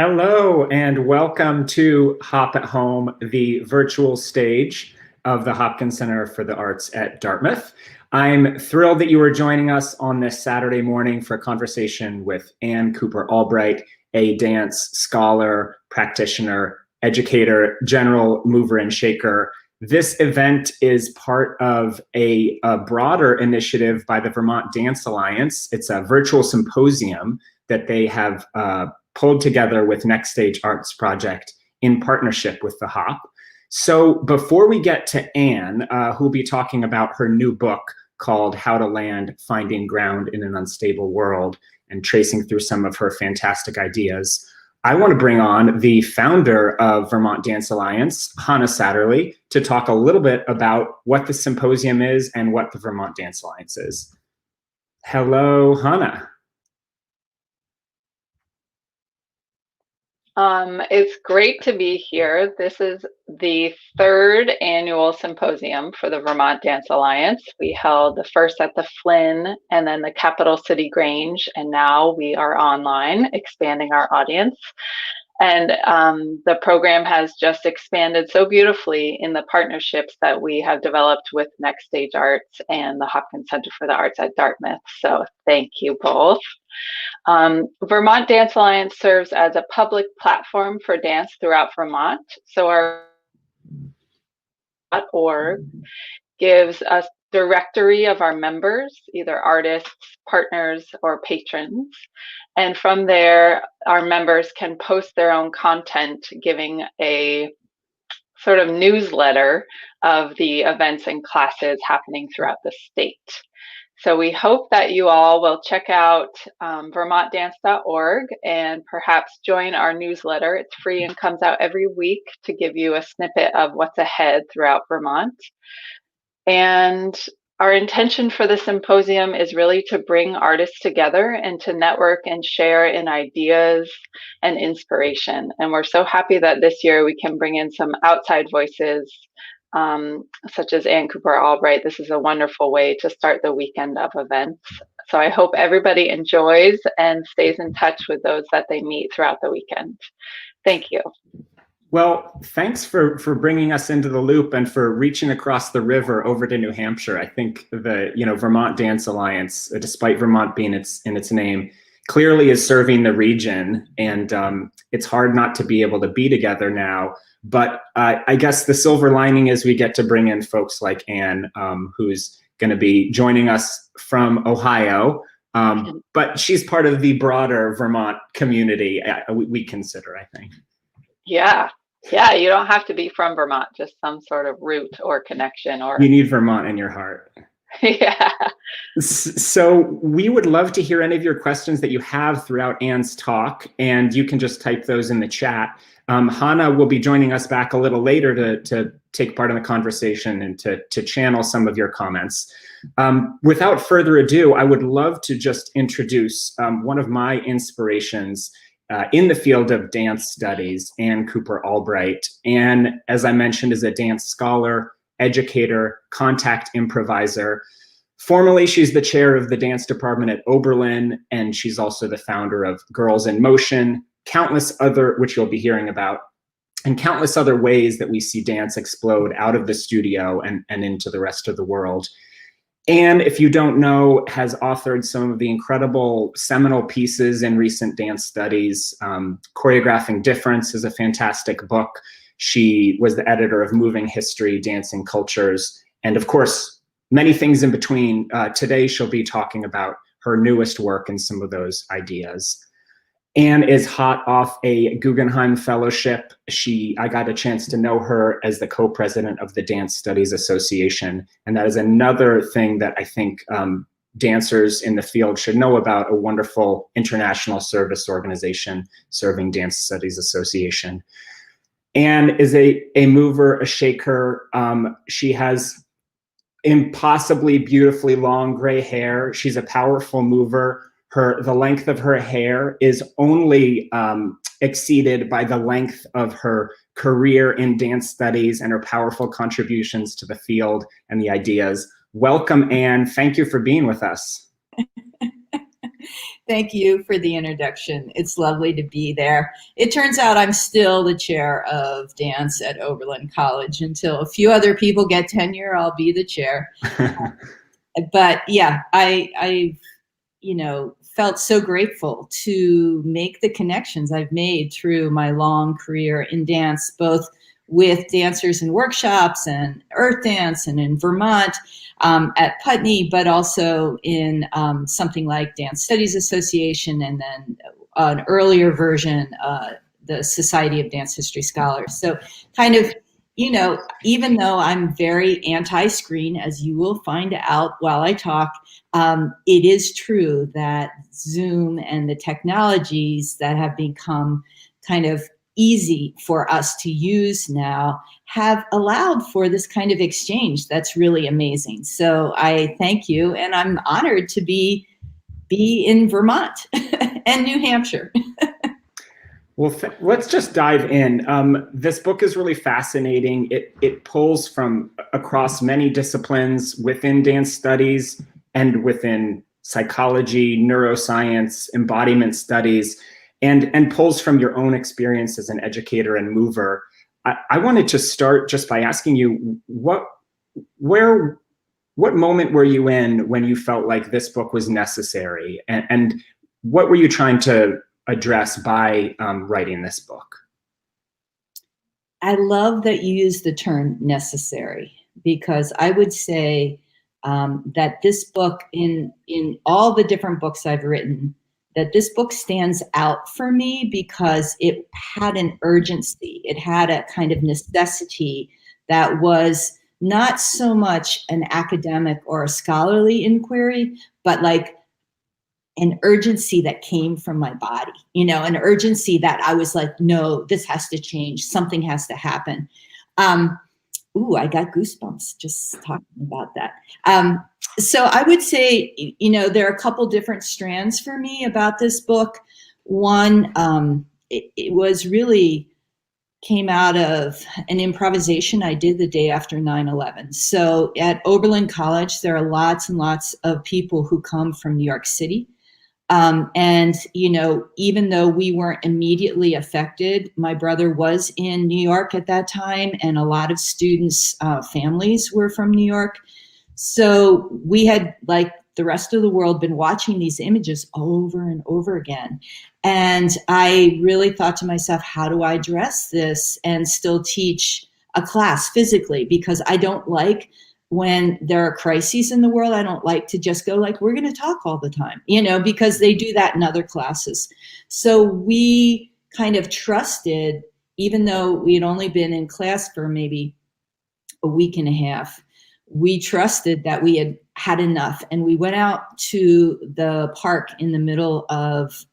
Hello and welcome to Hop at Home, the virtual stage of the Hopkins Center for the Arts at Dartmouth. I'm thrilled that you are joining us on this Saturday morning for a conversation with Ann Cooper Albright, a dance scholar, practitioner, educator, general mover and shaker. This event is part of a broader initiative by the Vermont Dance Alliance. It's a virtual symposium that they have pulled together with Next Stage Arts Project in partnership with the HOP. So before we get to Ann, who'll be talking about her new book called How to Land, Finding Ground in an Unstable World, and tracing through some of her fantastic ideas, I want to bring on the founder of Vermont Dance Alliance, Hanna Satterlee, to talk a little bit about what the symposium is and what the Vermont Dance Alliance is. Hello, Hanna. It's great to be here. This is the third annual symposium for the Vermont Dance Alliance. We held the first at the Flynn and then the Capital City Grange, and now we are online, expanding our audience. And the program has just expanded so beautifully in the partnerships that we have developed with Next Stage Arts and the Hopkins Center for the Arts at Dartmouth. So thank you both. Vermont Dance Alliance serves as a public platform for dance throughout Vermont. So our .org gives us directory of our members, either artists, partners, or patrons. And from there, our members can post their own content, giving a sort of newsletter of the events and classes happening throughout the state. So we hope that you all will check out vermontdance.org and perhaps join our newsletter. It's free and comes out every week to give you a snippet of what's ahead throughout Vermont. And our intention for the symposium is really to bring artists together and to network and share in ideas and inspiration. And we're so happy that this year we can bring in some outside voices, such as Ann Cooper Albright. This is a wonderful way to start the weekend of events. So I hope everybody enjoys and stays in touch with those that they meet throughout the weekend. Thank you. Well, thanks for bringing us into the loop and for reaching across the river over to New Hampshire. I think the Vermont Dance Alliance, despite Vermont being in its name, clearly is serving the region, and it's hard not to be able to be together now. But I guess the silver lining is we get to bring in folks like Ann, who's going to be joining us from Ohio, but she's part of the broader Vermont community. We consider, I think. Yeah, you don't have to be from Vermont, just some sort of root or connection. Or you need Vermont in your heart. Yeah. So we would love to hear any of your questions that you have throughout Ann's talk, and you can just type those in the chat. Hanna will be joining us back a little later to take part in the conversation and to channel some of your comments. Without further ado, I would love to just introduce one of my inspirations in the field of dance studies, Ann Cooper Albright. Ann, as I mentioned, is a dance scholar, educator, contact improviser. Formally, she's the chair of the dance department at Oberlin, and she's also the founder of Girls in Motion, countless other, which you'll be hearing about, and countless other ways that we see dance explode out of the studio and into the rest of the world. And if you don't know, has authored some of the incredible seminal pieces in recent dance studies. Choreographing Difference is a fantastic book. She was the editor of Moving History, Dancing Cultures, and of course, many things in between. Today, she'll be talking about her newest work and some of those ideas. Ann is hot off a Guggenheim fellowship. I got a chance to know her as the co-president of the Dance Studies Association. And that is another thing that I think dancers in the field should know about, a wonderful international service organization serving Dance Studies Association. Ann is a mover, a shaker. She has impossibly beautifully long gray hair. She's a powerful mover. The length of her hair is only exceeded by the length of her career in dance studies and her powerful contributions to the field and the ideas. Welcome, Ann. Thank you for being with us. Thank you for the introduction. It's lovely to be there. It turns out I'm still the chair of dance at Oberlin College. Until a few other people get tenure, I'll be the chair. But yeah, I felt so grateful to make the connections I've made through my long career in dance, both with dancers in workshops and earth dance and in Vermont at Putney, but also in something like Dance Studies Association, and then an earlier version, the Society of Dance History Scholars. So kind of, even though I'm very anti-screen, as you will find out while I talk, it is true that Zoom and the technologies that have become kind of easy for us to use now have allowed for this kind of exchange that's really amazing. So I thank you, and I'm honored to be in Vermont and New Hampshire. Well, let's just dive in. This book is really fascinating. It pulls from across many disciplines within dance studies and within psychology, neuroscience, embodiment studies, and pulls from your own experience as an educator and mover. I wanted to start just by asking you, what moment were you in when you felt like this book was necessary, and what were you trying to address by writing this book? I love that you use the term necessary, because I would say that this book, in all the different books I've written, that this book stands out for me because it had an urgency. It had a kind of necessity that was not so much an academic or a scholarly inquiry, but like an urgency that came from my body, an urgency that I was like, no, this has to change. Something has to happen. I got goosebumps just talking about that. So I would say, there are a couple different strands for me about this book. One, it was really came out of an improvisation I did the day after 9/11. So at Oberlin College, there are lots and lots of people who come from New York City. And, even though we weren't immediately affected, my brother was in New York at that time, and a lot of students' families were from New York. So we had, like the rest of the world, been watching these images over and over again. And I really thought to myself, how do I address this and still teach a class physically? Because I don't like, when there are crises in the world, I don't like to just go like, we're going to talk all the time, because they do that in other classes. So we kind of trusted, even though we had only been in class for maybe a week and a half, we trusted that we had enough. And we went out to the park in the middle of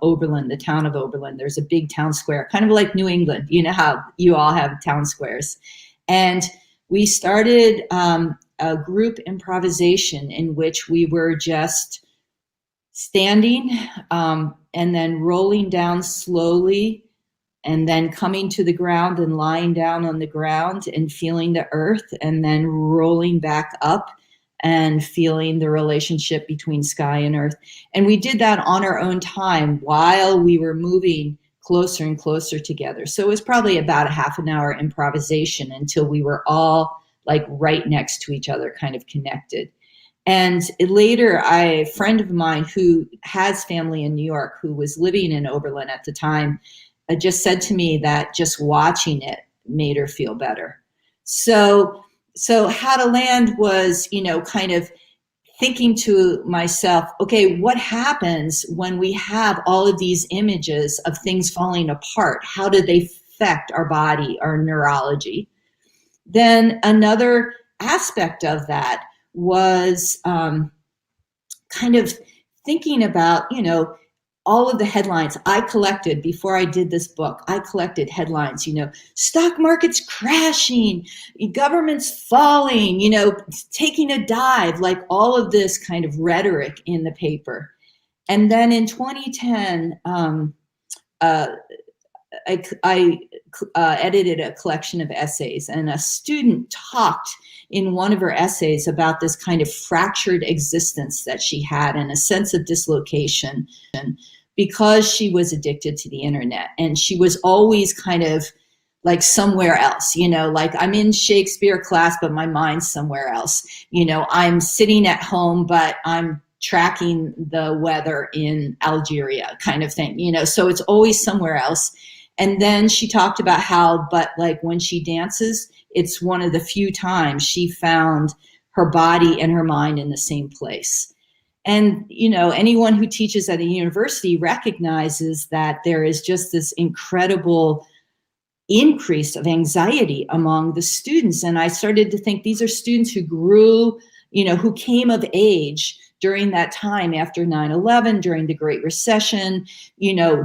Oberlin, the town of Oberlin. There's a big town square, kind of like New England. You know how you all have town squares. And we started a group improvisation in which we were just standing and then rolling down slowly, and then coming to the ground and lying down on the ground and feeling the earth, and then rolling back up and feeling the relationship between sky and earth. And we did that on our own time while we were moving closer and closer together. So it was probably about a half an hour improvisation until we were all like right next to each other, kind of connected. And later, a friend of mine who has family in New York, who was living in Oberlin at the time, just said to me that just watching it made her feel better. So How to Land was, kind of thinking to myself, okay, what happens when we have all of these images of things falling apart? How do they affect our body, our neurology? Then another aspect of that was kind of thinking about, all of the headlines I collected before I did this book. I collected headlines, stock market's crashing, government's falling, taking a dive, like all of this kind of rhetoric in the paper. And then in 2010, I edited a collection of essays, and a student talked in one of her essays about this kind of fractured existence that she had and a sense of dislocation because she was addicted to the internet. And she was always kind of like somewhere else, like I'm in Shakespeare class, but my mind's somewhere else. I'm sitting at home, but I'm tracking the weather in Algeria kind of thing, so it's always somewhere else. And then she talked about how, but like when she dances, it's one of the few times she found her body and her mind in the same place. And, anyone who teaches at a university recognizes that there is just this incredible increase of anxiety among the students. And I started to think these are students who grew, who came of age during that time after 9/11, during the Great Recession,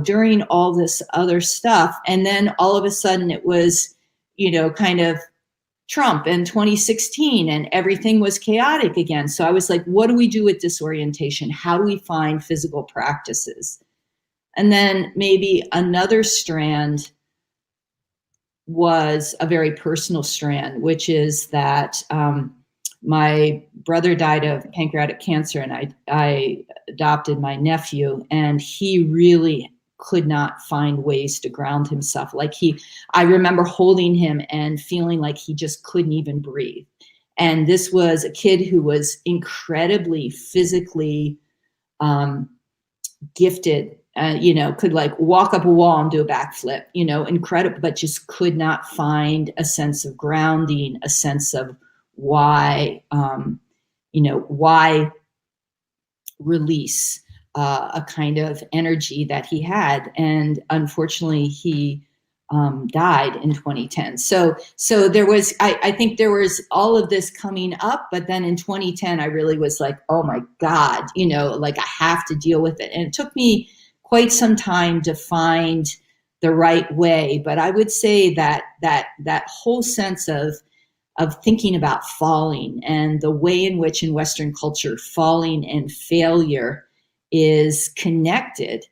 during all this other stuff. And then all of a sudden it was, kind of Trump in 2016 and everything was chaotic again. So I was like, what do we do with disorientation? How do we find physical practices? And then maybe another strand was a very personal strand, which is that my brother died of pancreatic cancer, and I adopted my nephew, and he really could not find ways to ground himself. I remember holding him and feeling like he just couldn't even breathe. And this was a kid who was incredibly physically gifted, could like walk up a wall and do a backflip, incredible, but just could not find a sense of grounding, a sense of why release a kind of energy that he had. And unfortunately, he died in 2010. So there was, I think there was all of this coming up, but then in 2010, I really was like, oh my God, like I have to deal with it. And it took me quite some time to find the right way. But I would say that whole sense of thinking about falling and the way in which in Western culture, falling and failure is connected,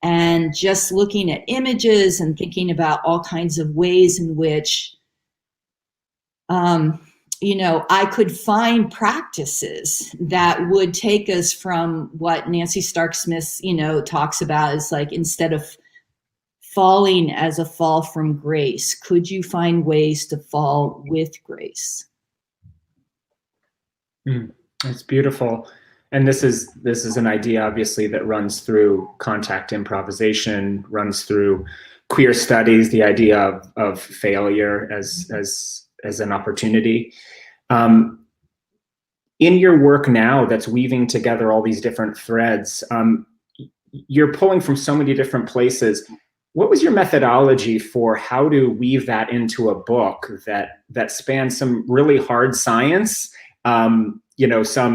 and just looking at images and thinking about all kinds of ways in which, I could find practices that would take us from what Nancy Stark Smith, talks about is like, instead of falling as a fall from grace, could you find ways to fall with grace? That's beautiful. And this is an idea, obviously, that runs through contact improvisation, runs through queer studies, the idea of failure as an opportunity. In your work now that's weaving together all these different threads, you're pulling from so many different places. What was your methodology for how to weave that into a book that spans some really hard science, some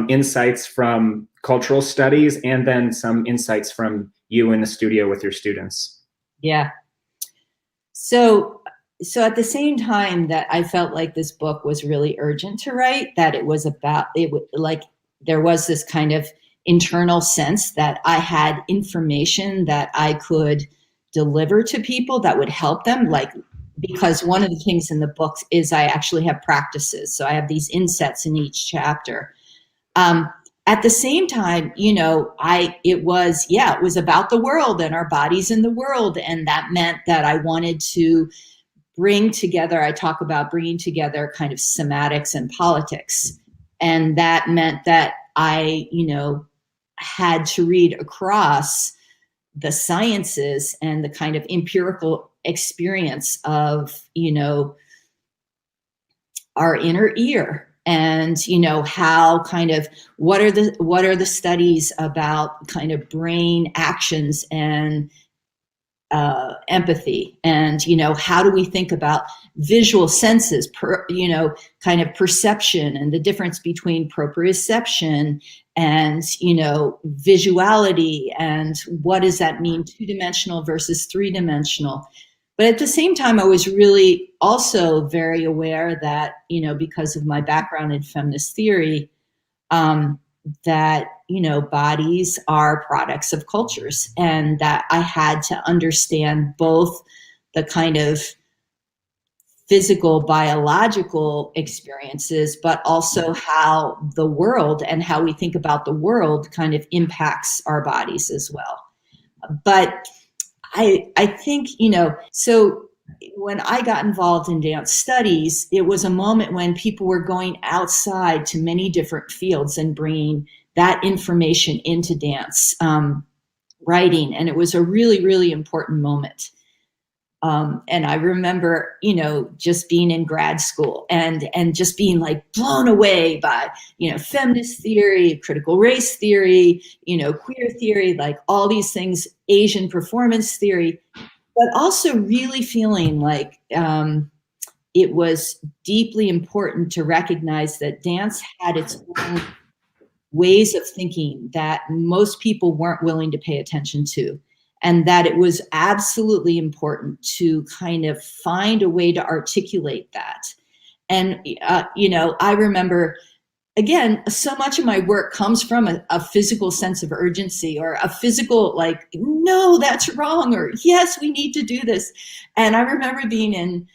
insights from cultural studies, and then some insights from you in the studio with your students? Yeah. So at the same time that I felt like this book was really urgent to write, that it was about, there was this kind of internal sense that I had information that I could deliver to people that would help them, because one of the things in the books is I actually have practices. So I have these insets in each chapter. At the same time, it was about the world and our bodies in the world. And that meant that I wanted to bring together, I talk about bringing together kind of somatics and politics. And that meant that I, had to read across the sciences and the kind of empirical experience of, our inner ear, and, how kind of, what are the studies about kind of brain actions and empathy, and, how do we think about visual senses, kind of perception, and the difference between proprioception and, visuality, and what does that mean, two-dimensional versus three-dimensional. But at the same time, I was really also very aware that, because of my background in feminist theory, that, bodies are products of cultures, and that I had to understand both the kind of physical, biological experiences, but also how the world and how we think about the world kind of impacts our bodies as well. But I think, so when I got involved in dance studies, it was a moment when people were going outside to many different fields and bringing that information into dance writing. And it was a really, really important moment. And I remember, just being in grad school and just being like blown away by, feminist theory, critical race theory, queer theory, like all these things, Asian performance theory, but also really feeling like it was deeply important to recognize that dance had its own ways of thinking that most people weren't willing to pay attention to. And that it was absolutely important to kind of find a way to articulate that. And, I remember, again, so much of my work comes from a physical sense of urgency, or a physical, like, no, that's wrong, or yes, we need to do this. And I remember being in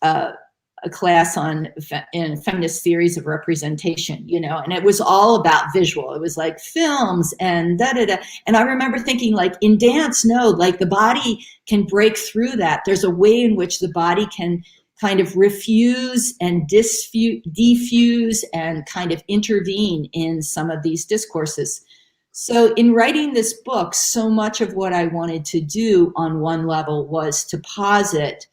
a class in feminist theories of representation, and it was all about visual. It was like films and da-da-da. And I remember thinking, like, in dance, no, like the body can break through that. There's a way in which the body can kind of refuse and diffuse and kind of intervene in some of these discourses. So in writing this book, so much of what I wanted to do on one level was to posit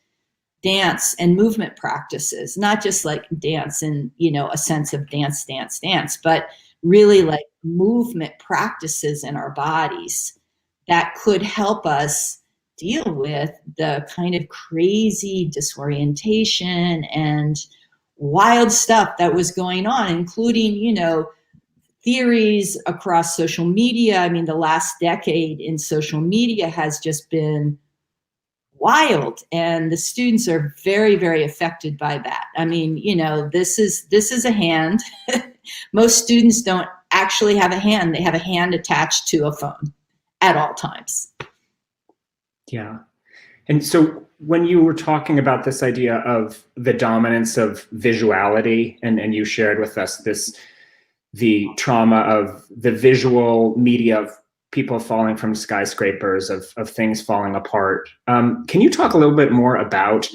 dance and movement practices, not just like dance in, a sense of dance, but really like movement practices in our bodies that could help us deal with the kind of crazy disorientation and wild stuff that was going on, including, theories across social media. I mean, the last decade in social media has just been wild, and the students are very, very affected by that. I mean, this is a hand. Most students don't actually have a hand. They have a hand attached to a phone at all times. Yeah. And so when you were talking about this idea of the dominance of visuality, and you shared with us the trauma of the visual media of people falling from skyscrapers, of things falling apart. Can you talk a little bit more about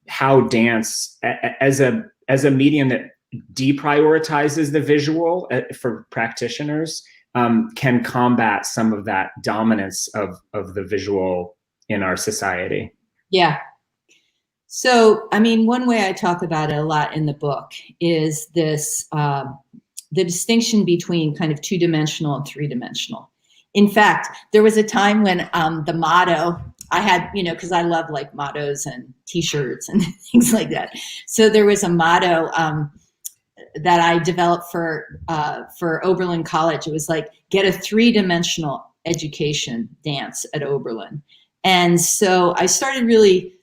how dance as a medium that deprioritizes the visual for practitioners can combat some of that dominance of the visual in our society? Yeah. So, I mean, one way I talk about it a lot in the book is this, the distinction between kind of two-dimensional and three-dimensional. In fact, there was a time when the motto I had, because I love like mottos and T-shirts and things like that. So there was a motto that I developed for Oberlin College. It was like, get a three-dimensional education dance at Oberlin. And so I started really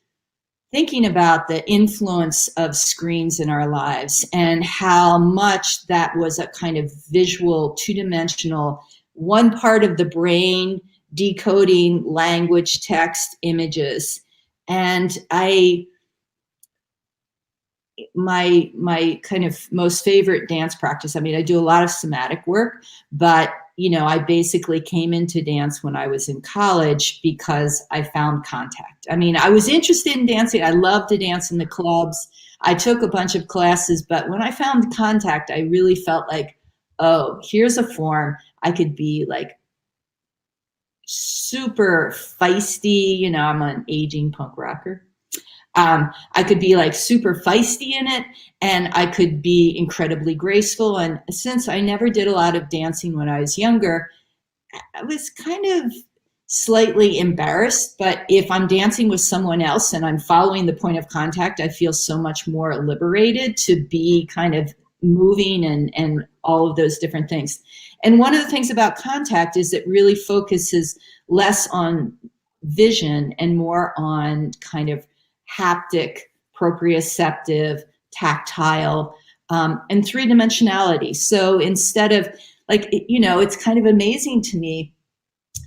thinking about the influence of screens in our lives and how much that was a kind of visual, two-dimensional, one part of the brain decoding language, text, images. And my kind of most favorite dance practice, I mean, I do a lot of somatic work, but I basically came into dance when I was in college because I found contact. I mean, I was interested in dancing. I loved to dance in the clubs. I took a bunch of classes, but when I found contact, I really felt like, oh, here's a form. I could be like super feisty. I'm an aging punk rocker. I could be like super feisty in it, and I could be incredibly graceful. And since I never did a lot of dancing when I was younger, I was kind of slightly embarrassed. But if I'm dancing with someone else and I'm following the point of contact, I feel so much more liberated to be kind of moving and all of those different things. And one of the things about contact is it really focuses less on vision and more on kind of haptic, proprioceptive, tactile, and three-dimensionality. So instead of like, it's kind of amazing to me.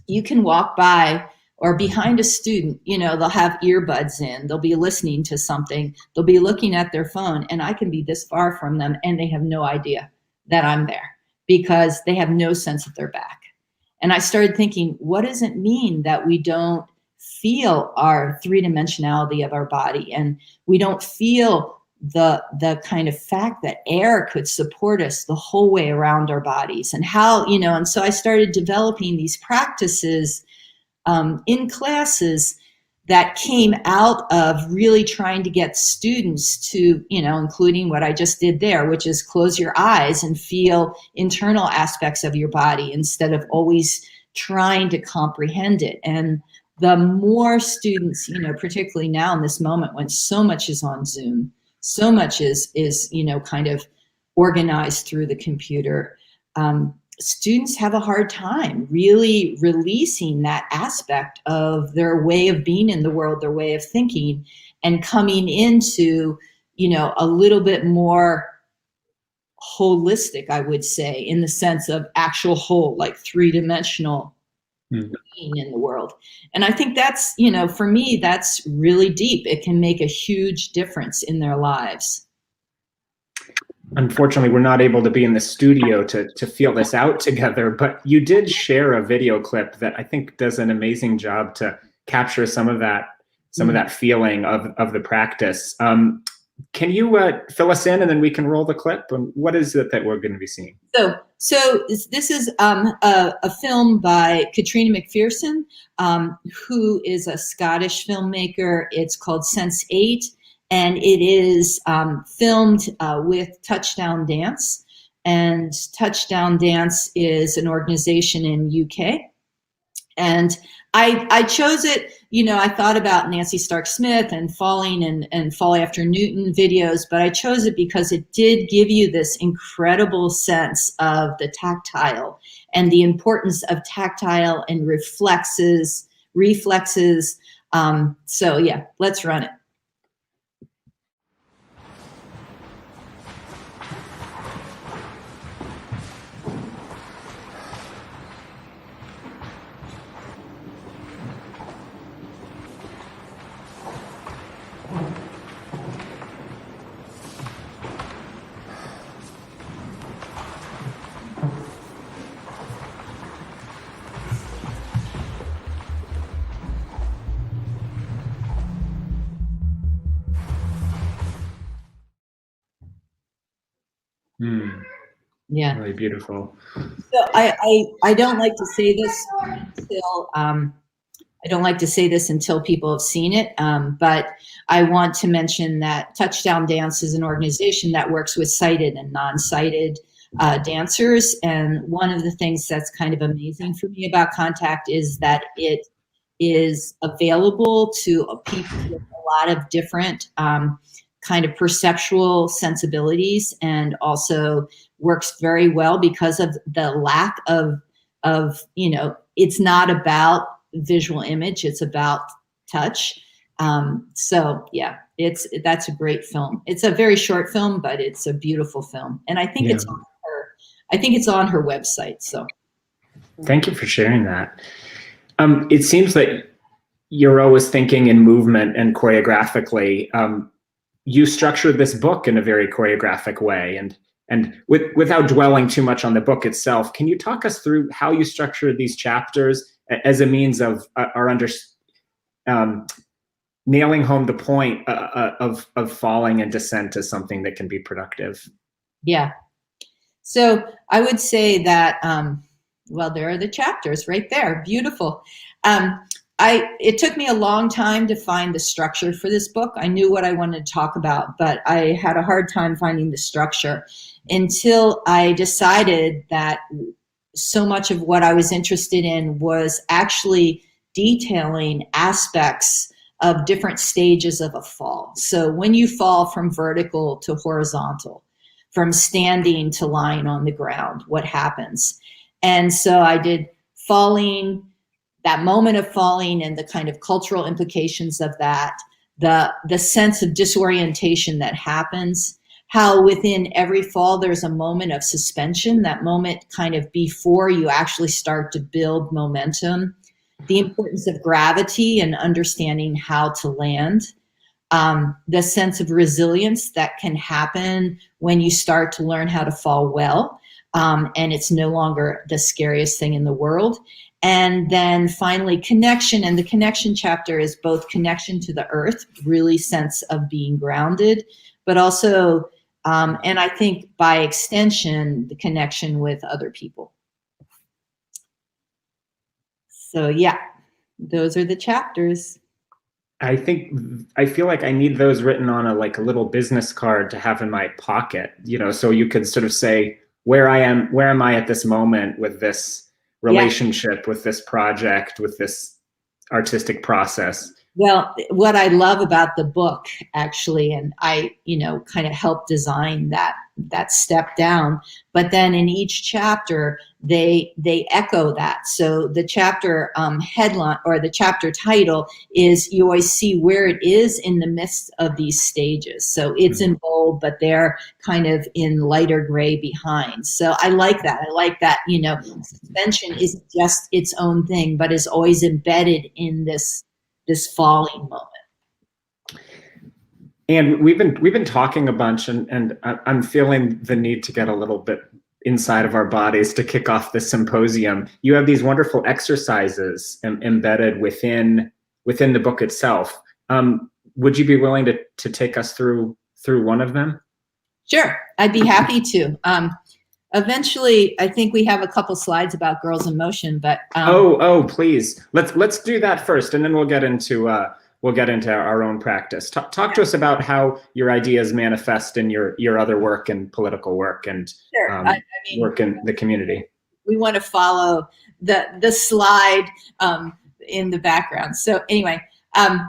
You can walk by or behind a student, they'll have earbuds in, they'll be listening to something, they'll be looking at their phone, and I can be this far from them and they have no idea that I'm there because they have no sense of their back. And I started thinking, what does it mean that we don't feel our three-dimensionality of our body, and we don't feel the kind of fact that air could support us the whole way around our bodies, and how, and so I started developing these practices in classes that came out of really trying to get students to, including what I just did there, which is close your eyes and feel internal aspects of your body instead of always trying to comprehend it. And the more students, particularly now in this moment when so much is on Zoom, so much is kind of organized through the computer, students have a hard time really releasing that aspect of their way of being in the world, their way of thinking, and coming into, a little bit more holistic, I would say, in the sense of actual whole, like three-dimensional being in the world. And I think that's, for me, that's really deep. It can make a huge difference in their lives. Unfortunately, we're not able to be in the studio to feel this out together, but you did share a video clip that I think does an amazing job to capture some of that feeling of the practice. Can you fill us in, and then we can roll the clip? And what is it that we're going to be seeing? So this is a film by Katrina McPherson, who is a Scottish filmmaker. It's called Sense8. And it is filmed with Touchdown Dance. And Touchdown Dance is an organization in UK. And I chose it, I thought about Nancy Stark-Smith and Falling and Fall After Newton videos, but I chose it because it did give you this incredible sense of the tactile and the importance of tactile and reflexes. So yeah, let's run it. Yeah, really beautiful. So I don't like to say this until I don't like to say this until people have seen it, but I want to mention that Touchdown Dance is an organization that works with sighted and non-sighted dancers, and one of the things that's kind of amazing for me about Contact is that it is available to people with a lot of different kind of perceptual sensibilities, and also works very well because of the lack of it's not about visual image, it's about touch. So yeah, that's a great film. It's a very short film, but it's a beautiful film, and I think it's on her website. So thank you for sharing that. It seems that you're always thinking in movement and choreographically. You structured this book in a very choreographic way, and without dwelling too much on the book itself, can you talk us through how you structured these chapters as a means of nailing home the point of falling and descent as something that can be productive? Yeah. So I would say that, well, there are the chapters right there. Beautiful. It took me a long time to find the structure for this book. I knew what I wanted to talk about, but I had a hard time finding the structure until I decided that so much of what I was interested in was actually detailing aspects of different stages of a fall. So when you fall from vertical to horizontal, from standing to lying on the ground, what happens? And so I did falling, that moment of falling and the kind of cultural implications of that, the sense of disorientation that happens, how within every fall there's a moment of suspension, that moment kind of before you actually start to build momentum. the importance of gravity and understanding how to land, the sense of resilience that can happen when you start to learn how to fall well, and it's no longer the scariest thing in the world. And then finally, connection. And the connection chapter is both connection to the earth, really sense of being grounded, but also, and I think by extension, the connection with other people. So yeah, those are the chapters. I feel like I need those written on a little business card to have in my pocket, so you could sort of say where am I at this moment with this relationship, with this project, with this artistic process. Well, what I love about the book, actually, and I, kind of helped design that step down, but then in each chapter, they echo that. So the chapter headline or the chapter title is, you always see where it is in the midst of these stages. So it's in bold, but they're kind of in lighter gray behind. So I like that. I like that, suspension isn't just its own thing, but is always embedded in this falling moment. And we've been talking a bunch, and I'm feeling the need to get a little bit inside of our bodies to kick off this symposium. You have these wonderful exercises embedded within the book itself. Would you be willing to take us through one of them? Sure, I'd be happy to. Eventually, I think we have a couple slides about Girls in Motion, but please, let's do that first, and then we'll get into our own practice. Talk to us about how your ideas manifest in your other work and political work and work in the community. We want to follow the slide in the background. So anyway, part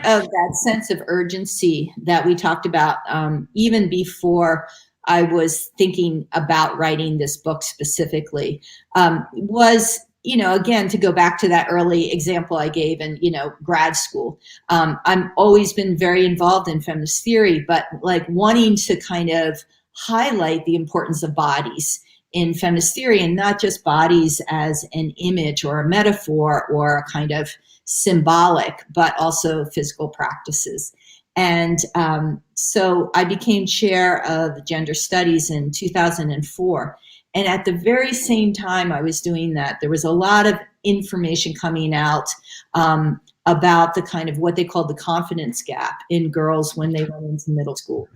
of that sense of urgency that we talked about even before I was thinking about writing this book specifically was, again, to go back to that early example I gave in, grad school. I've always been very involved in feminist theory, but wanting to kind of highlight the importance of bodies in feminist theory, and not just bodies as an image or a metaphor or a kind of symbolic, but also physical practices. And so I became chair of gender studies in 2004. And at the very same time I was doing that, there was a lot of information coming out about the kind of what they called the confidence gap in girls when they went into middle school.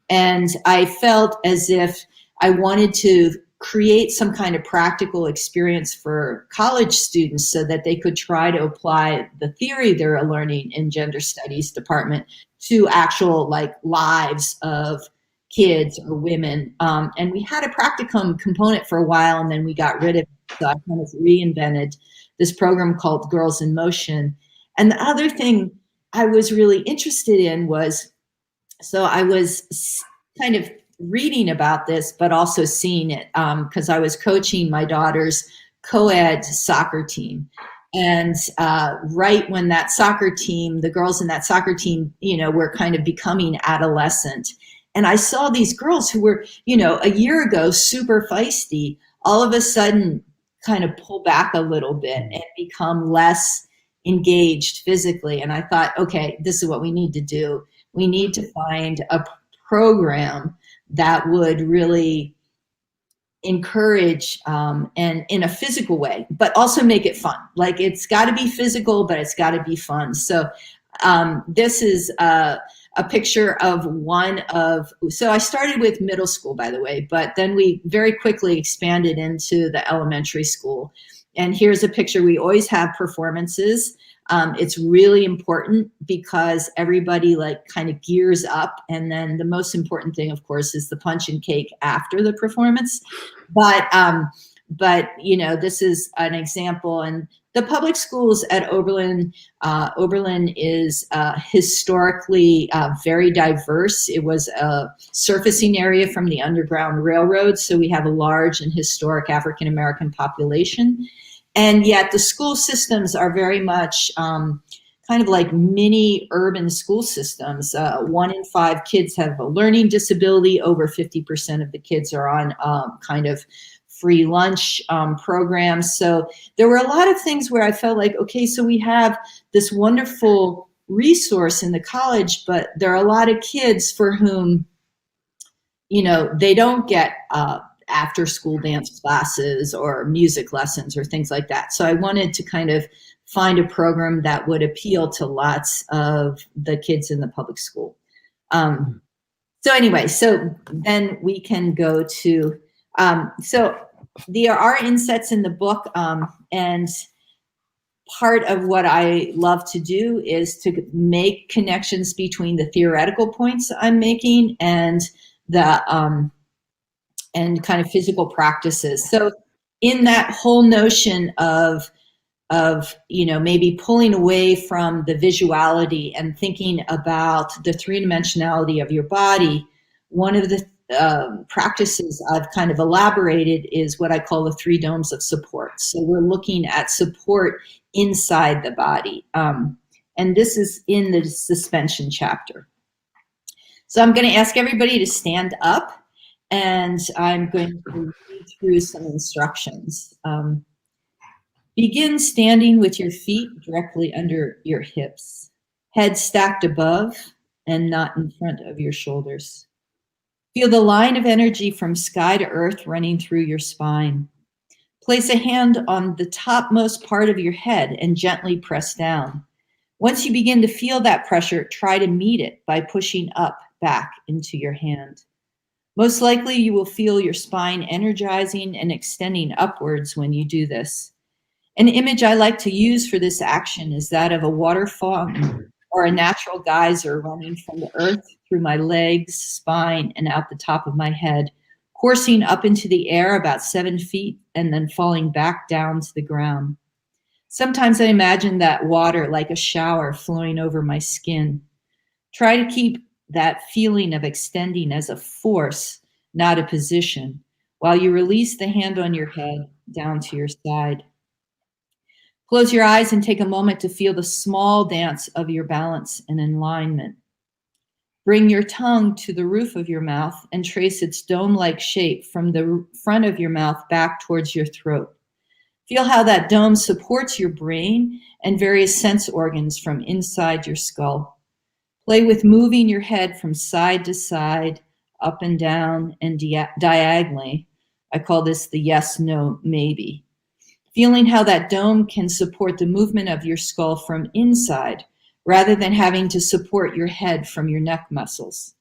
And I felt as if I wanted to create some kind of practical experience for college students so that they could try to apply the theory they're learning in gender studies department to actual lives of kids or women. And we had a practicum component for a while, and then we got rid of it. So I kind of reinvented this program called Girls in Motion. And the other thing I was really interested in was, so I was kind of reading about this, but also seeing it because I was coaching my daughter's co-ed soccer team. And right when that soccer team, the girls in that soccer team, were kind of becoming adolescent. And I saw these girls who were, a year ago, super feisty, all of a sudden kind of pull back a little bit and become less engaged physically. And I thought, okay, this is what we need to do. We need to find a program that would really encourage and in a physical way, but also make it fun. It's got to be physical, but it's got to be fun. So this is a picture of so I started with middle school, by the way, but then we very quickly expanded into the elementary school. And here's a picture. We always have performances. It's really important because everybody kind of gears up. And then the most important thing, of course, is the punch and cake after the performance. But this is an example. And the public schools at Oberlin is historically very diverse. It was a surfacing area from the Underground Railroad. So we have a large and historic African-American population. And yet the school systems are very much kind of like mini urban school systems. 1 in 5 kids have a learning disability. Over 50% of the kids are on kind of free lunch programs. So there were a lot of things where I felt like, okay, so we have this wonderful resource in the college, but there are a lot of kids for whom, you know, they don't get after school dance classes or music lessons or things like that. So I wanted to kind of find a program that would appeal to lots of the kids in the public school. So anyway, so then we can go to, so there are insets in the book, and part of what I love to do is to make connections between the theoretical points I'm making and the and kind of physical practices. So in that whole notion of you know, maybe pulling away from the visuality and thinking about the three-dimensionality of your body, one of the practices I've kind of elaborated is what I call the 3 domes of support. So we're looking at support inside the body. And this is in the suspension chapter. So I'm going to ask everybody to stand up, and I'm going to read through some instructions. Begin standing with your feet directly under your hips, head stacked above and not in front of your shoulders. Feel the line of energy from sky to earth running through your spine. Place a hand on the topmost part of your head and gently press down. Once you begin to feel that pressure, try to meet it by pushing up back into your hand. Most likely you will feel your spine energizing and extending upwards when you do this. An image I like to use for this action is that of a water fountain or a natural geyser running from the earth through my legs, spine, and out the top of my head, coursing up into the air about 7 feet and then falling back down to the ground. Sometimes I imagine that water like a shower flowing over my skin. Try to keep that feeling of extending as a force, not a position, while you release the hand on your head down to your side. Close your eyes and take a moment to feel the small dance of your balance and alignment. Bring your tongue to the roof of your mouth and trace its dome-like shape from the front of your mouth back towards your throat. Feel how that dome supports your brain and various sense organs from inside your skull. Play with moving your head from side to side, up and down, and diagonally. I call this the yes, no, maybe. Feeling how that dome can support the movement of your skull from inside, rather than having to support your head from your neck muscles.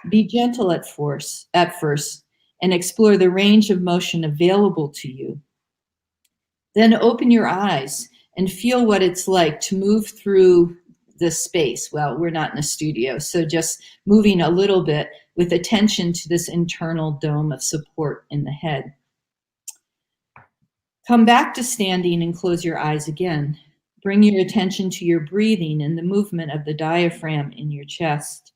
Be gentle at first, and explore the range of motion available to you. Then open your eyes and feel what it's like to move through the space. Well, we're not in a studio, so just moving a little bit with attention to this internal dome of support in the head. Come back to standing and close your eyes again. Bring your attention to your breathing and the movement of the diaphragm in your chest.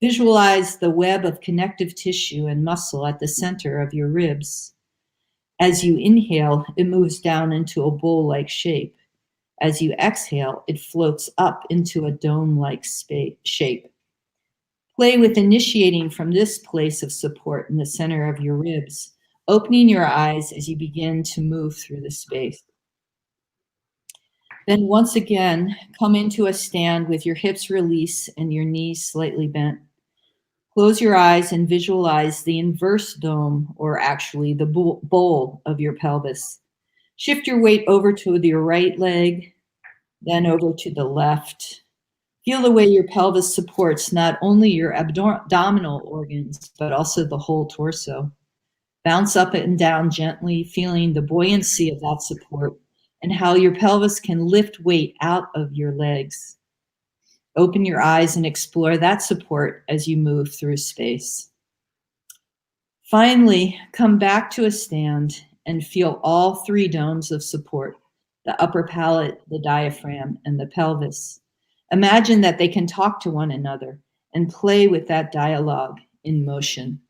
Visualize the web of connective tissue and muscle at the center of your ribs. As you inhale, it moves down into a bowl-like shape. As you exhale, it floats up into a dome-like shape. Play with initiating from this place of support in the center of your ribs, opening your eyes as you begin to move through the space. Then once again, come into a stand with your hips released and your knees slightly bent. Close your eyes and visualize the inverse dome, or actually the bowl of your pelvis. Shift your weight over to your right leg, then over to the left. Feel the way your pelvis supports not only your abdominal organs, but also the whole torso. Bounce up and down gently, feeling the buoyancy of that support and how your pelvis can lift weight out of your legs. Open your eyes and explore that support as you move through space. Finally, come back to a stand and feel all 3 domes of support, the upper palate, the diaphragm, and the pelvis. Imagine that they can talk to one another and play with that dialogue in motion.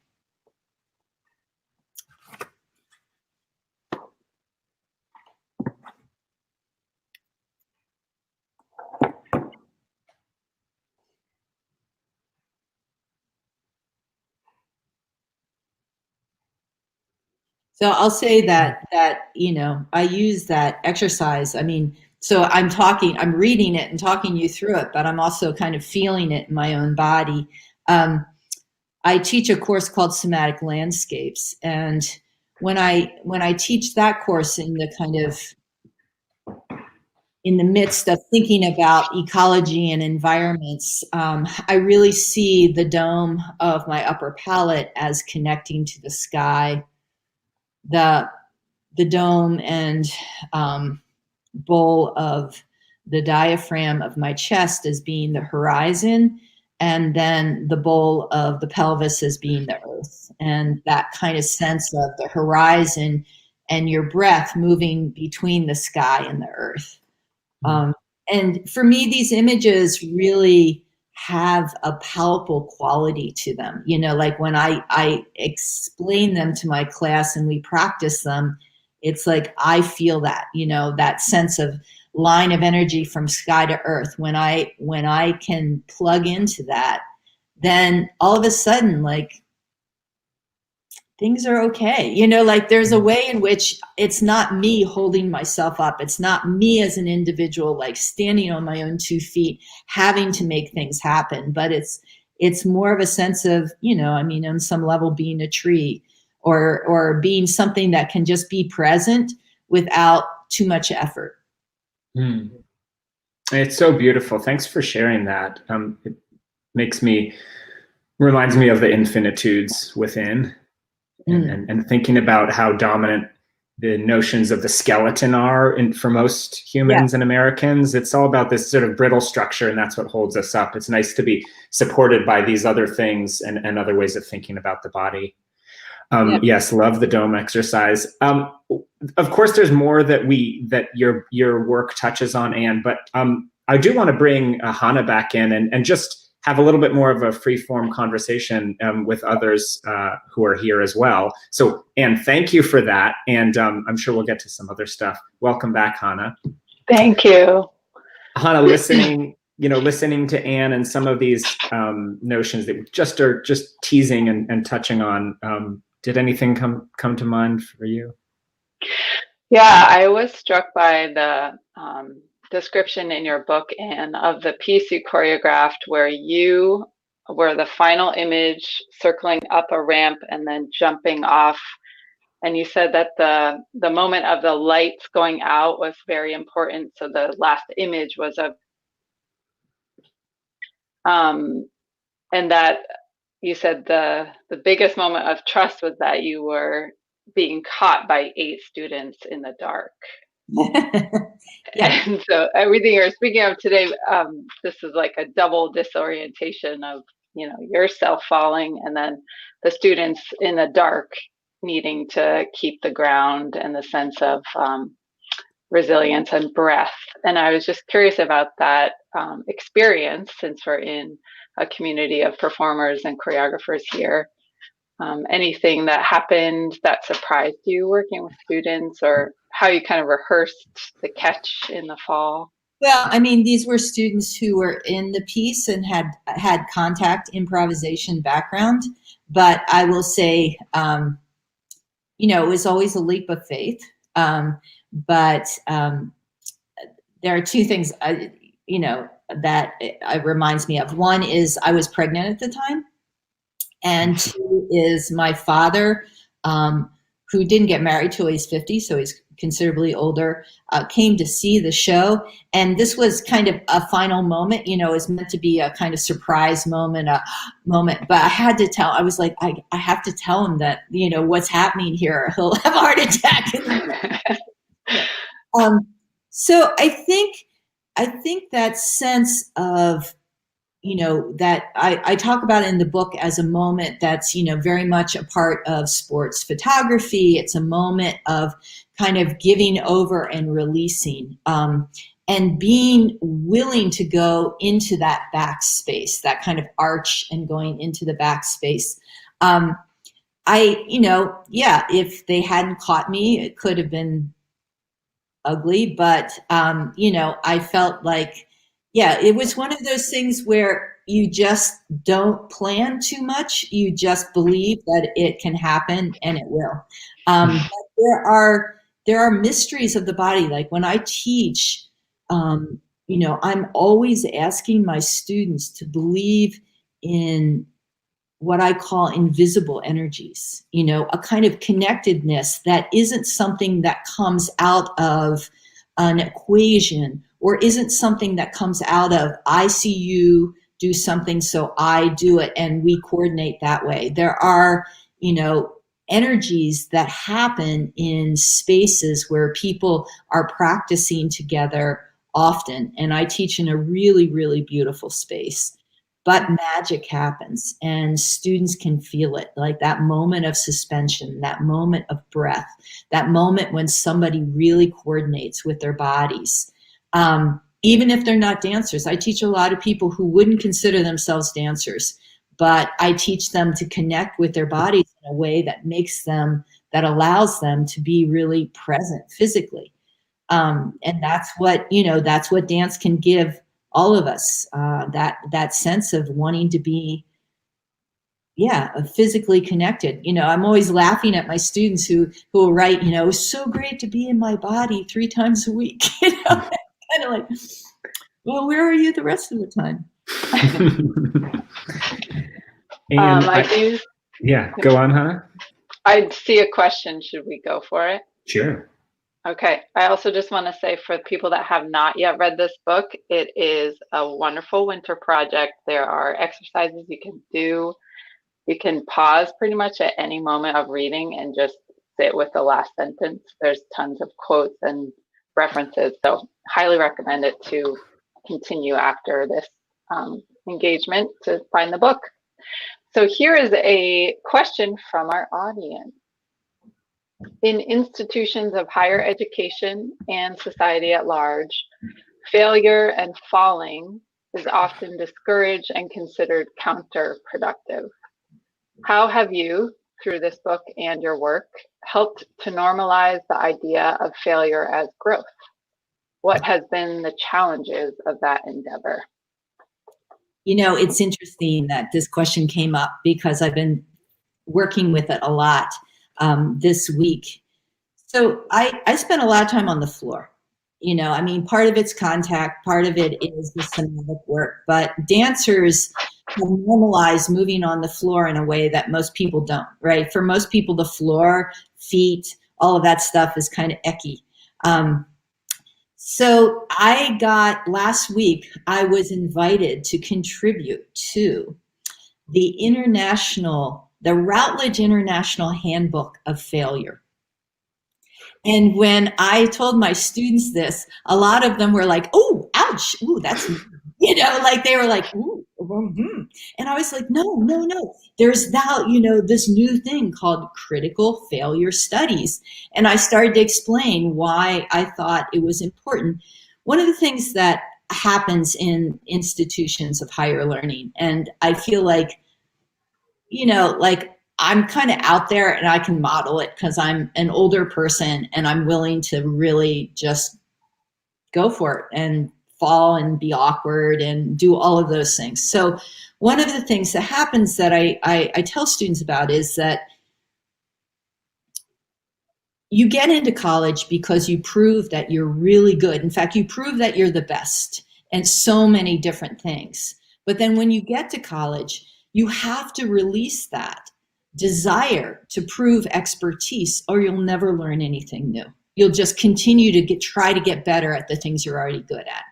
So I'll say that I use that exercise. I mean, so I'm reading it and talking you through it, but I'm also kind of feeling it in my own body. I teach a course called Somatic Landscapes, and when I teach that course in the midst of thinking about ecology and environments, I really see the dome of my upper palate as connecting to the sky, the dome and bowl of the diaphragm of my chest as being the horizon, and then the bowl of the pelvis as being the earth. And that kind of sense of the horizon and your breath moving between the sky and the earth. And for me, these images really have a palpable quality to them. Like when I explain them to my class and we practice them, it's like I feel that, that sense of line of energy from sky to earth. When I can plug into that, then all of a sudden, like, things are okay. Like there's a way in which it's not me holding myself up. It's not me as an individual, like standing on my own 2 feet, having to make things happen. But it's more of a sense of, on some level being a tree or being something that can just be present without too much effort. It's so beautiful. Thanks for sharing that. It reminds me of the infinitudes within. And thinking about how dominant the notions of the skeleton are for most humans and Americans. It's all about this sort of brittle structure, and that's what holds us up. It's nice to be supported by these other things and other ways of thinking about the body. Yes, love the dome exercise. Of course, there's more that your work touches on, Anne, but I do want to bring Hanna back in and just have a little bit more of a free-form conversation with others who are here as well. So, Anne, thank you for that. And I'm sure we'll get to some other stuff. Welcome back, Hanna. Thank you. Hanna, listening to Anne and some of these notions that are just teasing and touching on, did anything come to mind for you? Yeah, I was struck by the description in your book, Anne, of the piece you choreographed where you were the final image circling up a ramp and then jumping off. And you said that the moment of the lights going out was very important. So the last image was and that you said the biggest moment of trust was that you were being caught by 8 students in the dark. Yeah. And so everything you're speaking of today, this is like a double disorientation of, yourself falling and then the students in the dark needing to keep the ground and the sense of resilience and breath. And I was just curious about that experience, since we're in a community of performers and choreographers here. Anything that happened that surprised you working with students, or how you kind of rehearsed the catch in the fall? Well, I mean, these were students who were in the piece and had contact improvisation background, but I will say, it was always a leap of faith. But there are 2 things, that it reminds me of. One is I was pregnant at the time, and 2 is my father, who didn't get married till he's 50, so he's considerably older, came to see the show. And this was kind of a final moment, it was meant to be a kind of surprise moment, but I had to tell, I was like, I have to tell him that, what's happening here, he'll have a heart attack. So I think that sense of, that I talk about in the book as a moment that's, very much a part of sports photography. It's a moment of kind of giving over and releasing, and being willing to go into that backspace, that kind of arch and going into the backspace. If they hadn't caught me, it could have been ugly, but, I felt like Yeah, it was one of those things where you just don't plan too much. You just believe that it can happen, and it will. But there are mysteries of the body. Like when I teach, I'm always asking my students to believe in what I call invisible energies, a kind of connectedness that isn't something that comes out of an equation, or isn't something that comes out of, I see you do something, so I do it, and we coordinate that way. There are, energies that happen in spaces where people are practicing together often. And I teach in a really, really beautiful space. But magic happens, and students can feel it, like that moment of suspension, that moment of breath, that moment when somebody really coordinates with their bodies. Even if they're not dancers, I teach a lot of people who wouldn't consider themselves dancers, but I teach them to connect with their bodies in a way that allows them to be really present physically. And that's what dance can give all of us, that sense of wanting to be, physically connected. I'm always laughing at my students who will write, it's so great to be in my body 3 times a week. Kind of like, well, where are you the rest of the time? And go on, Hanna. I see a question. Should we go for it? Sure. Okay. I also just want to say, for people that have not yet read this book, it is a wonderful winter project. There are exercises you can do. You can pause pretty much at any moment of reading and just sit with the last sentence. There's tons of quotes and references, so highly recommend it to continue after this engagement to find the book. So here is a question from our audience. In institutions of higher education and society at large, failure and falling is often discouraged and considered counterproductive. How have you, through this book and your work, helped to normalize the idea of failure as growth? What has been the challenges of that endeavor? It's interesting that this question came up because I've been working with it a lot this week. So I spent a lot of time on the floor. Part of it's contact, part of it is the somatic work, but dancers have normalized moving on the floor in a way that most people don't, right? For most people, the floor, feet, all of that stuff is kind of icky. So last week, I was invited to contribute to the Routledge International Handbook of Failure. And when I told my students this, a lot of them were like, oh, ouch, ooh, that's, like they were like, ooh, and I was like, no. There's now, this new thing called critical failure studies. And I started to explain why I thought it was important. One of the things that happens in institutions of higher learning, and I feel like, I'm kind of out there and I can model it because I'm an older person and I'm willing to really just go for it and fall and be awkward and do all of those things. So one of the things that happens that I tell students about is that you get into college because you prove that you're really good. In fact, you prove that you're the best and so many different things. But then when you get to college, you have to release that desire to prove expertise, or you'll never learn anything new. You'll just continue to try to get better at the things you're already good at.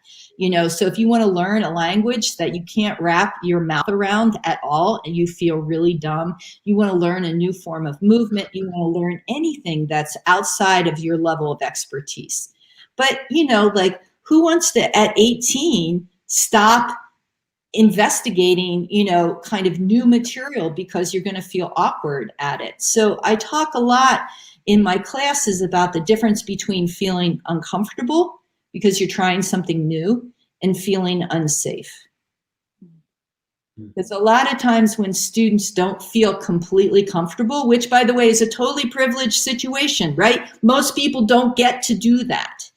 So if you want to learn a language that you can't wrap your mouth around at all and you feel really dumb, you want to learn a new form of movement, you want to learn anything that's outside of your level of expertise. But, who wants to, at 18, stop investigating, kind of new material because you're going to feel awkward at it? So I talk a lot in my classes about the difference between feeling uncomfortable because you're trying something new and feeling unsafe. Because a lot of times when students don't feel completely comfortable, which by the way is a totally privileged situation, right? Most people don't get to do that,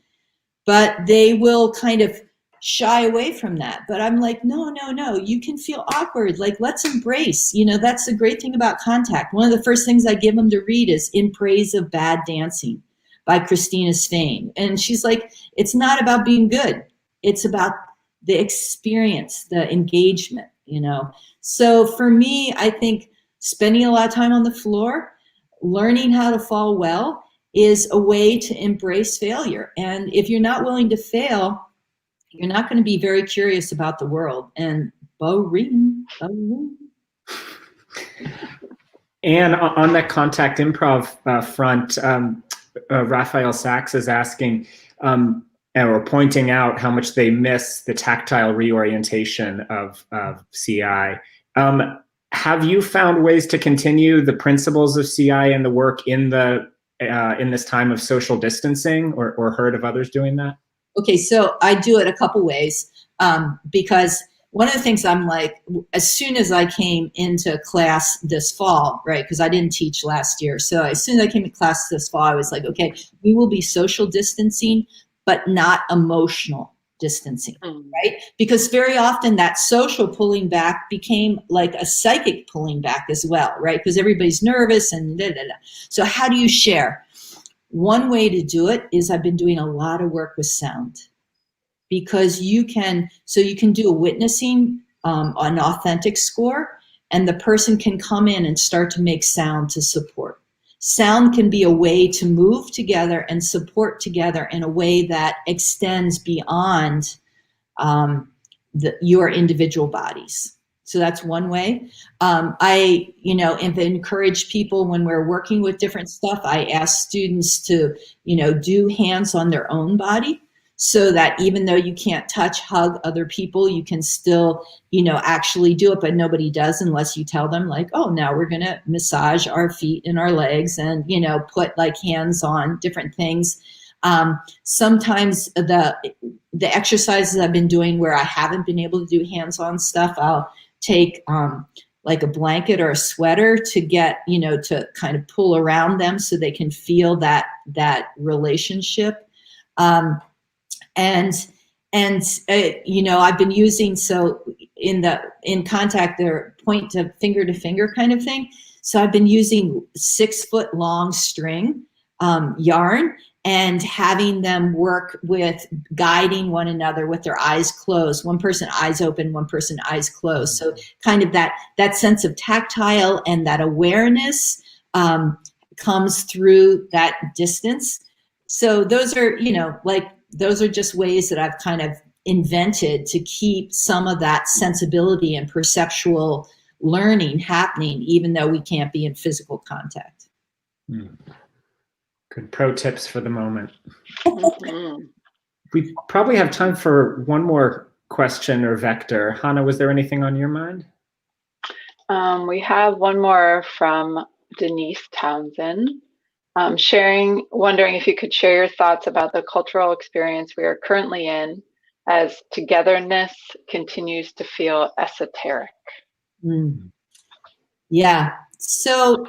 but they will kind of shy away from that. But I'm like, no, you can feel awkward. Like, let's embrace, that's the great thing about contact. One of the first things I give them to read is In Praise of Bad Dancing by Christina Swain. And she's like, it's not about being good. It's about the experience, the engagement, So for me, I think spending a lot of time on the floor, learning how to fall well is a way to embrace failure. And if you're not willing to fail, you're not going to be very curious about the world. And boring. And on that contact improv front, Raphael Sachs is asking or pointing out how much they miss the tactile reorientation of CI. Have you found ways to continue the principles of CI and the work in this time of social distancing, or heard of others doing that? Okay, so I do it a couple ways because one of the things I'm like, as soon as I came into class this fall, right, because I didn't teach last year. So as soon as I came to class this fall, I was like, okay, we will be social distancing, but not emotional distancing, right? Because very often that social pulling back became like a psychic pulling back as well, right? Because everybody's nervous and da-da-da. So how do you share? One way to do it is I've been doing a lot of work with sound, because you can do a witnessing, an authentic score, and the person can come in and start to make sound to support. Sound can be a way to move together and support together in a way that extends beyond your individual bodies. So that's one way. I encourage people when we're working with different stuff, I ask students to, do hands on their own body, so that even though you can't touch, hug other people, you can still, actually do it, but nobody does unless you tell them like, oh, now we're going to massage our feet and our legs and, put like hands on different things. Sometimes the exercises I've been doing where I haven't been able to do hands-on stuff, I'll take like a blanket or a sweater to get, to kind of pull around them so they can feel that relationship. I've been using, so in contact, they're point to finger kind of thing. So I've been using 6-foot long string yarn and having them work with guiding one another with their eyes closed. One person eyes open, one person eyes closed. So kind of that sense of tactile and that awareness comes through that distance. So those are, those are just ways that I've kind of invented to keep some of that sensibility and perceptual learning happening, even though we can't be in physical contact. Good pro tips for the moment. We probably have time for one more question or vector. Hanna, was there anything on your mind? We have one more from Denise Townsend. Wondering if you could share your thoughts about the cultural experience we are currently in as togetherness continues to feel esoteric. Yeah. So,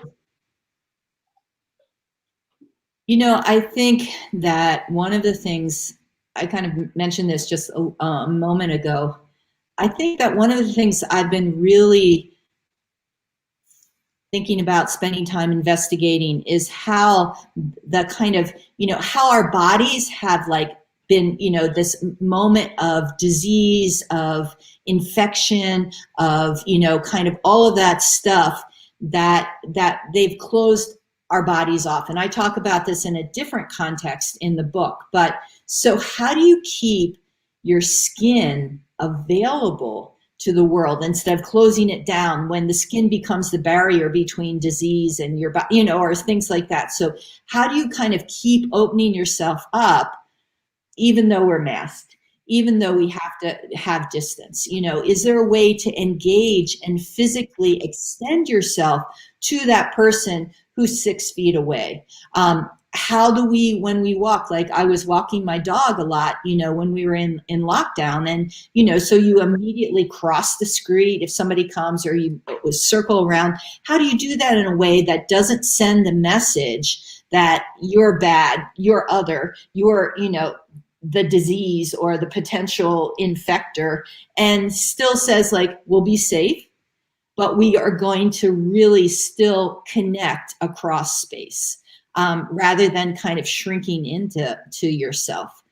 I think that one of the things, I kind of mentioned this just a moment ago, I think that one of the things I've been really thinking about spending time investigating is how the kind of, how our bodies have like been, this moment of disease, of infection, of, kind of all of that stuff that they've closed our bodies off. And I talk about this in a different context in the book. But so how do you keep your skin available to the world instead of closing it down when the skin becomes the barrier between disease and your body, or things like that? So how do you kind of keep opening yourself up, even though we're masked, even though we have to have distance? Is there a way to engage and physically extend yourself to that person who's 6 feet away? How do we, when we walk, like I was walking my dog a lot, when we were in lockdown, and, so you immediately cross the street if somebody comes, or you circle around. How do you do that in a way that doesn't send the message that you're bad, you're other, you're, the disease or the potential infector, and still says like, we'll be safe, but we are going to really still connect across space, rather than kind of shrinking into yourself.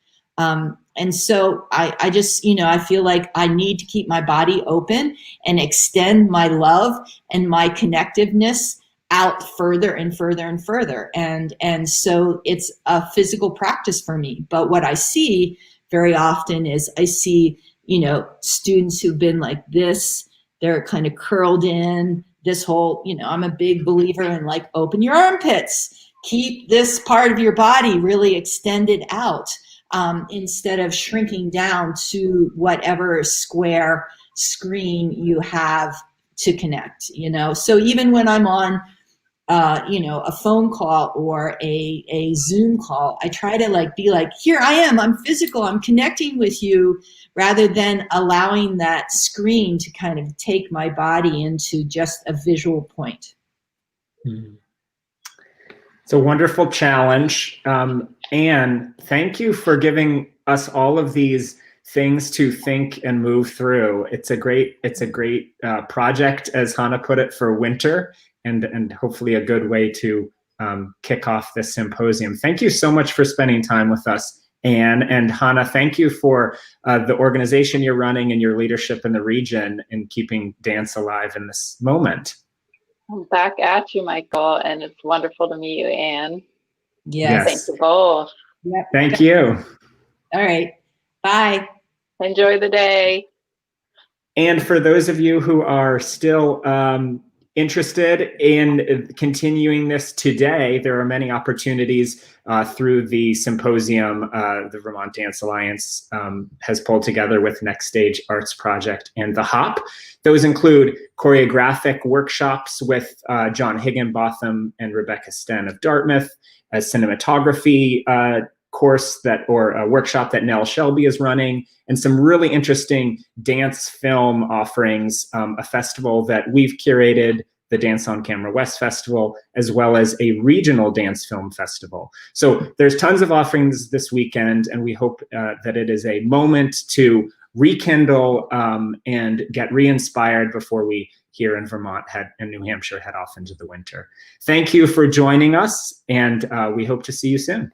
And so I just, I feel like I need to keep my body open and extend my love and my connectiveness out further and further and further. And so it's a physical practice for me. But what I see very often is I see, students who've been like this, they're kind of curled in, this whole, I'm a big believer in like, open your armpits, keep this part of your body really extended out, instead of shrinking down to whatever square screen you have to connect, So even when I'm on, a phone call or a Zoom call, I try to like be like, here I am, I'm physical, I'm connecting with you, rather than allowing that screen to kind of take my body into just a visual point. It's a wonderful challenge. Anne, thank you for giving us all of these things to think and move through. It's a great project, as Hanna put it, for winter, and hopefully a good way to kick off this symposium. Thank you so much for spending time with us, Anne. And Hanna, thank you for the organization you're running and your leadership in the region in keeping dance alive in this moment. I'm back at you, Michael, and it's wonderful to meet you, Anne. Yes. Thank you both. Yep. Thank you. All right. Bye. Enjoy the day. And for those of you who are still interested in continuing this today, there are many opportunities through the symposium the Vermont Dance Alliance has pulled together with Next Stage Arts Project and the HOP. Those include choreographic workshops with John Higginbotham and Rebecca Sten of Dartmouth, a cinematography course or a workshop that Nell Shelby is running, and some really interesting dance film offerings, a festival that we've curated, the Dance on Camera West Festival, as well as a regional dance film festival. So there's tons of offerings this weekend, and we hope that it is a moment to rekindle and get re-inspired before we here in Vermont and New Hampshire head off into the winter. Thank you for joining us, and we hope to see you soon.